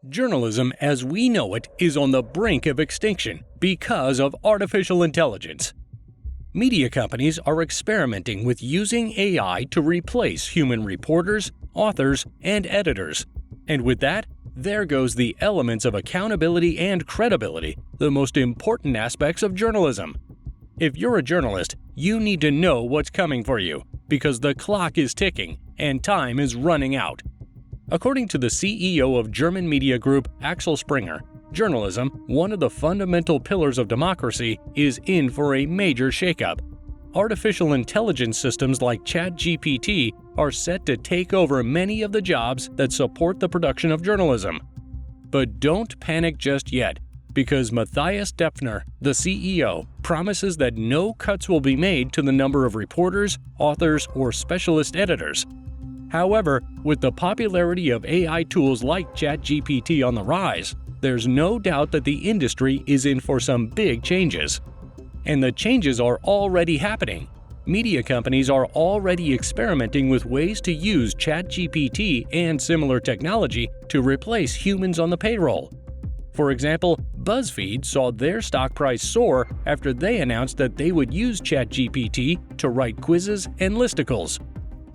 Journalism as we know it is on the brink of extinction because of artificial intelligence. Media companies are experimenting with using AI to replace human reporters, authors, and editors. And with that, there goes the elements of accountability and credibility, the most important aspects of journalism. If you're a journalist, you need to know what's coming for you, because the clock is ticking and time is running out. According to the CEO of German media group Axel, journalism, one of the fundamental pillars of democracy, is in for a major shakeup. Artificial intelligence systems like ChatGPT are set to take over many of the jobs that support the production of journalism. But don't panic just yet, because Matthias Depfner, the CEO, promises that no cuts will be made to the number of reporters, authors, or specialist editors. However, with the popularity of AI tools like ChatGPT on the rise, there's no doubt that the industry is in for some big changes. And the changes are already happening. Media companies are already experimenting with ways to use ChatGPT and similar technology to replace humans on the payroll. For example, BuzzFeed saw their stock price soar after they announced that they would use ChatGPT to write quizzes and listicles.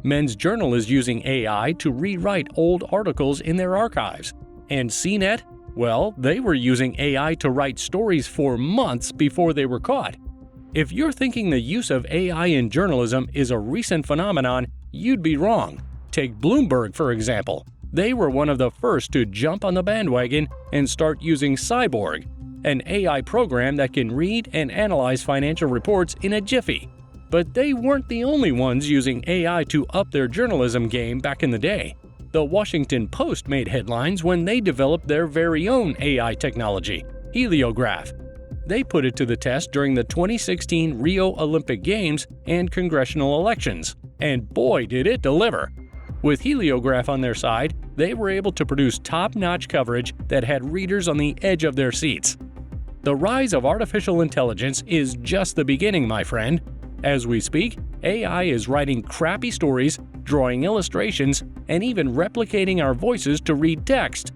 Men's Journal is using AI to rewrite old articles in their archives. And CNET? Well, they were using AI to write stories for months before they were caught. If you're thinking the use of AI in journalism is a recent phenomenon, you'd be wrong. Take Bloomberg, for example. They were one of the first to jump on the bandwagon and start using Cyborg, an AI program that can read and analyze financial reports in a jiffy. But they weren't the only ones using AI to up their journalism game back in the day. The Washington Post made headlines when they developed their very own AI technology, Heliograph. They put it to the test during the 2016 Rio Olympic Games and congressional elections, and boy did it deliver! With Heliograph on their side, they were able to produce top-notch coverage that had readers on the edge of their seats. The rise of artificial intelligence is just the beginning, my friend. As we speak, AI is writing crappy stories, drawing illustrations, and even replicating our voices to read text.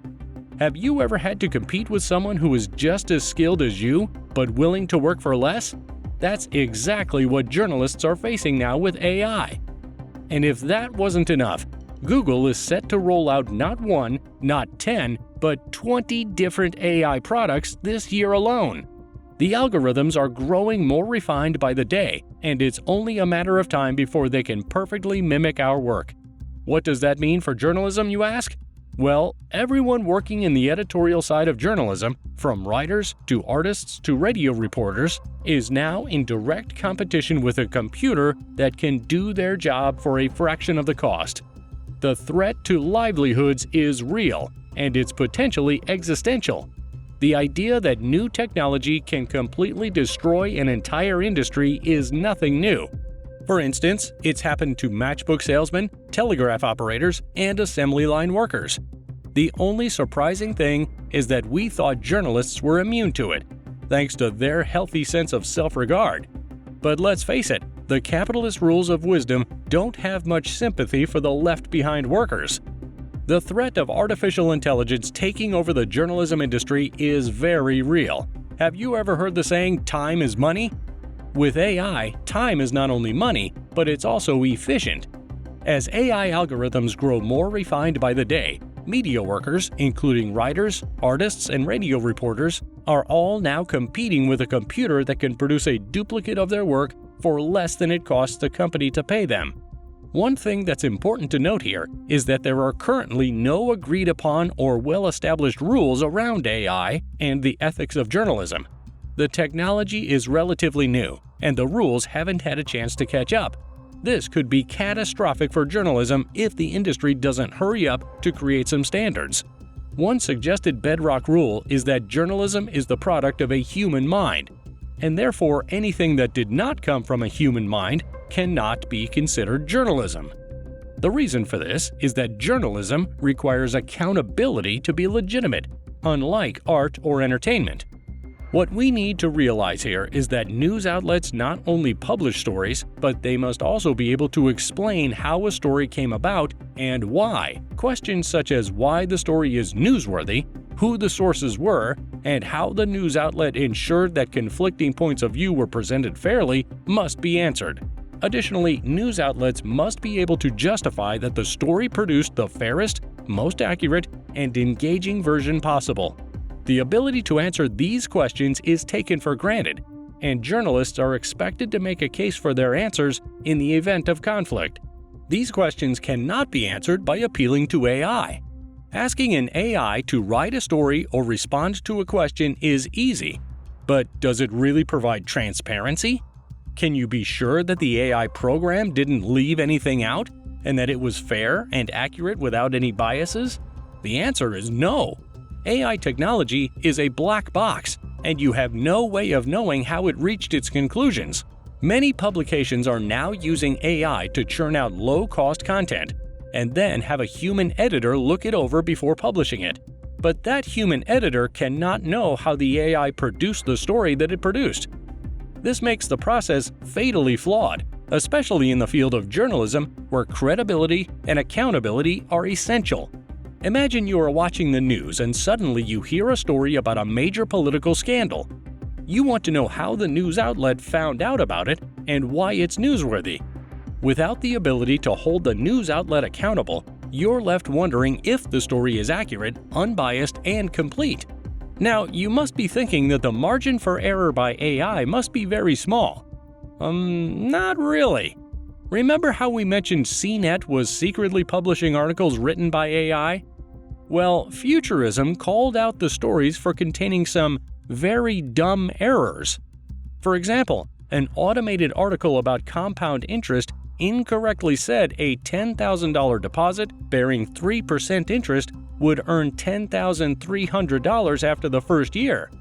Have you ever had to compete with someone who is just as skilled as you, but willing to work for less? That's exactly what journalists are facing now with AI. And if that wasn't enough, Google is set to roll out not 1, not 10, but 20 different AI products this year alone. The algorithms are growing more refined by the day, and it's only a matter of time before they can perfectly mimic our work. What does that mean for journalism, you ask? Well, everyone working in the editorial side of journalism, from writers to artists to radio reporters, is now in direct competition with a computer that can do their job for a fraction of the cost. The threat to livelihoods is real, and it's potentially existential. The idea that new technology can completely destroy an entire industry is nothing new. For instance, it's happened to matchbook salesmen, telegraph operators, and assembly line workers. The only surprising thing is that we thought journalists were immune to it, thanks to their healthy sense of self-regard. But let's face it, the capitalist rules of wisdom don't have much sympathy for the left-behind workers. The threat of artificial intelligence taking over the journalism industry is very real. Have you ever heard the saying, "time is money"? With AI, time is not only money, but it's also efficient. As AI algorithms grow more refined by the day, media workers, including writers, artists, and radio reporters, are all now competing with a computer that can produce a duplicate of their work for less than it costs the company to pay them. One thing that's important to note here is that there are currently no agreed-upon or well-established rules around AI and the ethics of journalism. The technology is relatively new, and the rules haven't had a chance to catch up. This could be catastrophic for journalism if the industry doesn't hurry up to create some standards. One suggested bedrock rule is that journalism is the product of a human mind, and therefore anything that did not come from a human mind cannot be considered journalism. The reason for this is that journalism requires accountability to be legitimate, unlike art or entertainment. What we need to realize here is that news outlets not only publish stories, but they must also be able to explain how a story came about and why. Questions such as why the story is newsworthy, who the sources were, and how the news outlet ensured that conflicting points of view were presented fairly must be answered. Additionally, news outlets must be able to justify that the story produced the fairest, most accurate, and engaging version possible. The ability to answer these questions is taken for granted, and journalists are expected to make a case for their answers in the event of conflict. These questions cannot be answered by appealing to AI. Asking an AI to write a story or respond to a question is easy, but does it really provide transparency? Can you be sure that the AI program didn't leave anything out and that it was fair and accurate without any biases? The answer is no. AI technology is a black box, and you have no way of knowing how it reached its conclusions. Many publications are now using AI to churn out low-cost content, and then have a human editor look it over before publishing it. But that human editor cannot know how the AI produced the story that it produced. This makes the process fatally flawed, especially in the field of journalism where credibility and accountability are essential. Imagine you are watching the news and suddenly you hear a story about a major political scandal. You want to know how the news outlet found out about it and why it's newsworthy. Without the ability to hold the news outlet accountable, you're left wondering if the story is accurate, unbiased, and complete. Now, you must be thinking that the margin for error by AI must be very small. Not really. Remember how we mentioned CNET was secretly publishing articles written by AI? Well, Futurism called out the stories for containing some very dumb errors. For example, an automated article about compound interest incorrectly said a $10,000 deposit bearing 3% interest would earn $10,300 after the first year.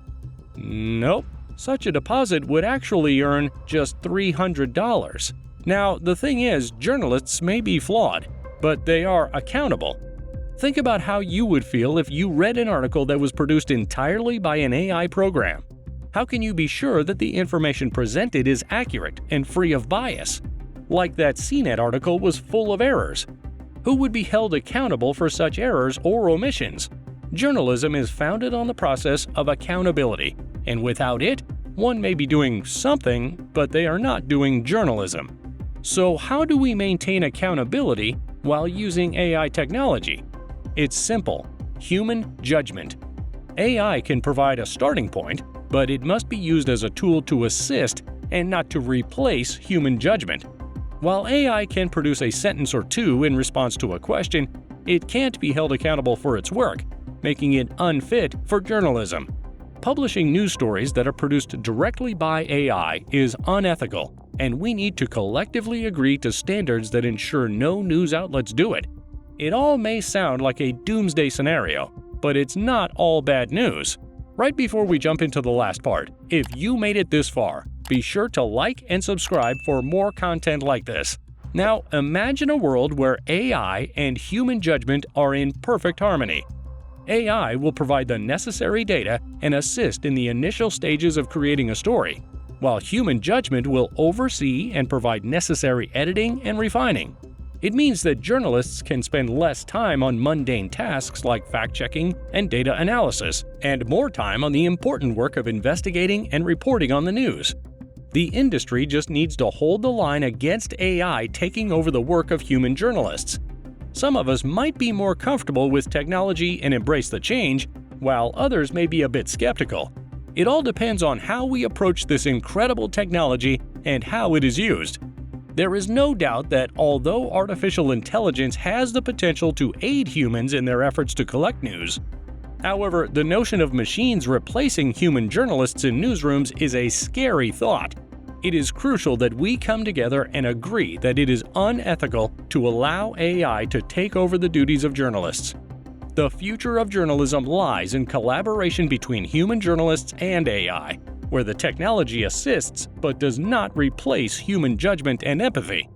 Nope, such a deposit would actually earn just $300. Now, the thing is, journalists may be flawed, but they are accountable. Think about how you would feel if you read an article that was produced entirely by an AI program. How can you be sure that the information presented is accurate and free of bias? Like that CNET article was full of errors. Who would be held accountable for such errors or omissions? Journalism is founded on the process of accountability, and without it, one may be doing something, but they are not doing journalism. So how do we maintain accountability while using AI technology? It's simple: human judgment. AI can provide a starting point, but it must be used as a tool to assist and not to replace human judgment. While AI can produce a sentence or two in response to a question, it can't be held accountable for its work, making it unfit for journalism. Publishing news stories that are produced directly by AI is unethical, and we need to collectively agree to standards that ensure no news outlets do it. It all may sound like a doomsday scenario, but it's not all bad news. Right before we jump into the last part, if you made it this far, be sure to like and subscribe for more content like this. Now, imagine a world where AI and human judgment are in perfect harmony. AI will provide the necessary data and assist in the initial stages of creating a story, while human judgment will oversee and provide necessary editing and refining. It means that journalists can spend less time on mundane tasks like fact-checking and data analysis, and more time on the important work of investigating and reporting on the news. The industry just needs to hold the line against AI taking over the work of human journalists. Some of us might be more comfortable with technology and embrace the change, while others may be a bit skeptical. It all depends on how we approach this incredible technology and how it is used. There is no doubt that although artificial intelligence has the potential to aid humans in their efforts to collect news, however, the notion of machines replacing human journalists in newsrooms is a scary thought. It is crucial that we come together and agree that it is unethical to allow AI to take over the duties of journalists. The future of journalism lies in collaboration between human journalists and AI, where the technology assists but does not replace human judgment and empathy.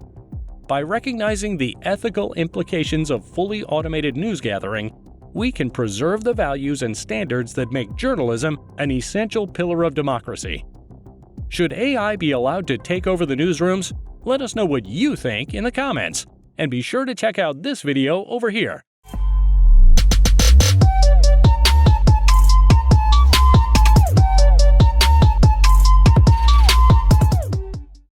By recognizing the ethical implications of fully automated news gathering, we can preserve the values and standards that make journalism an essential pillar of democracy. Should AI be allowed to take over the newsrooms? Let us know what you think in the comments, and be sure to check out this video over here.